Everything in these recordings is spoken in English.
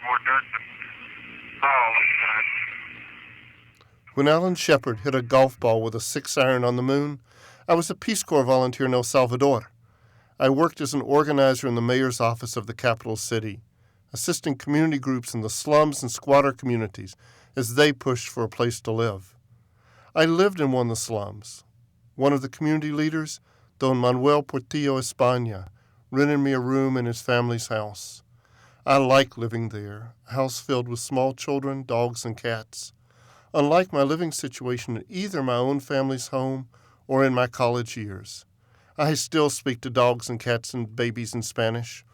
more dirt than all inside. When Alan Shepard hit a golf ball with a 6-iron on the moon, I was a Peace Corps volunteer in El Salvador. I worked as an organizer in the mayor's office of the capital city, assisting community groups in the slums and squatter communities as they pushed for a place to live. I lived in one of the slums. One of the community leaders, Don Manuel Portillo España, rented me a room in his family's house. I liked living there, a house filled with small children, dogs, and cats. Unlike my living situation in either my own family's home or in my college years, I still speak to dogs and cats and babies in Spanish.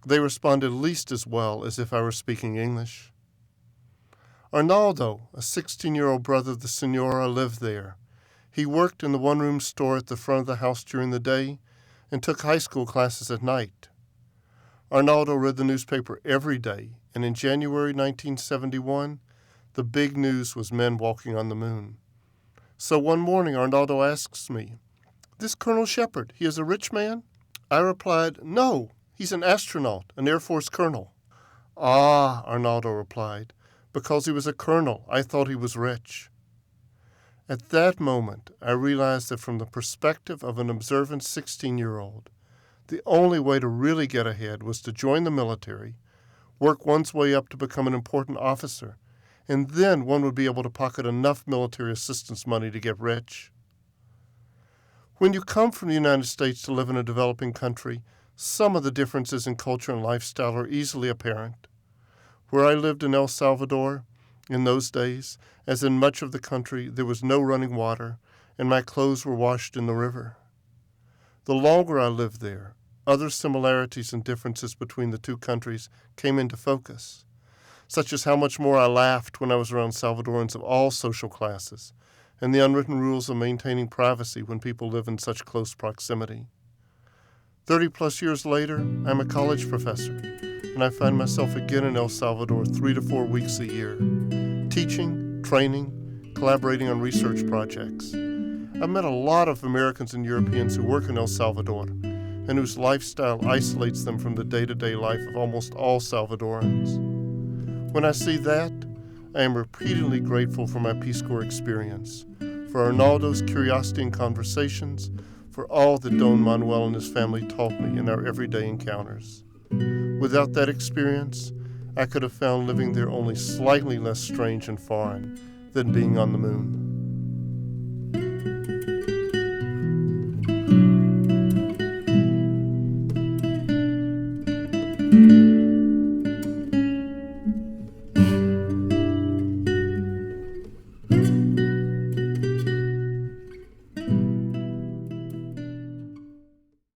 They respond at least as well as if I were speaking English. Arnoldo, a 16-year-old brother of the Senora, lived there. He worked in the one-room store at the front of the house during the day and took high school classes at night. Arnoldo read the newspaper every day, and in January 1971, the big news was men walking on the moon. So one morning, Arnoldo asks me, "This Colonel Shepard, he is a rich man?" I replied, "No, he's an astronaut, an Air Force colonel." "Ah," Arnoldo replied, "because he was a colonel, I thought he was rich." At that moment, I realized that from the perspective of an observant 16-year-old, the only way to really get ahead was to join the military, work one's way up to become an important officer, and then one would be able to pocket enough military assistance money to get rich. When you come from the United States to live in a developing country, some of the differences in culture and lifestyle are easily apparent. Where I lived in El Salvador, in those days, as in much of the country, there was no running water, and my clothes were washed in the river. The longer I lived there, other similarities and differences between the two countries came into focus, such as how much more I laughed when I was around Salvadorans of all social classes, and the unwritten rules of maintaining privacy when people live in such close proximity. 30-plus years later, I'm a college professor, and I find myself again in El Salvador 3 to 4 weeks a year, teaching, training, collaborating on research projects. I've met a lot of Americans and Europeans who work in El Salvador, and whose lifestyle isolates them from the day-to-day life of almost all Salvadorans. When I see that, I am repeatedly grateful for my Peace Corps experience, for Arnoldo's curiosity and conversations, for all that Don Manuel and his family taught me in our everyday encounters. Without that experience, I could have found living there only slightly less strange and foreign than being on the moon.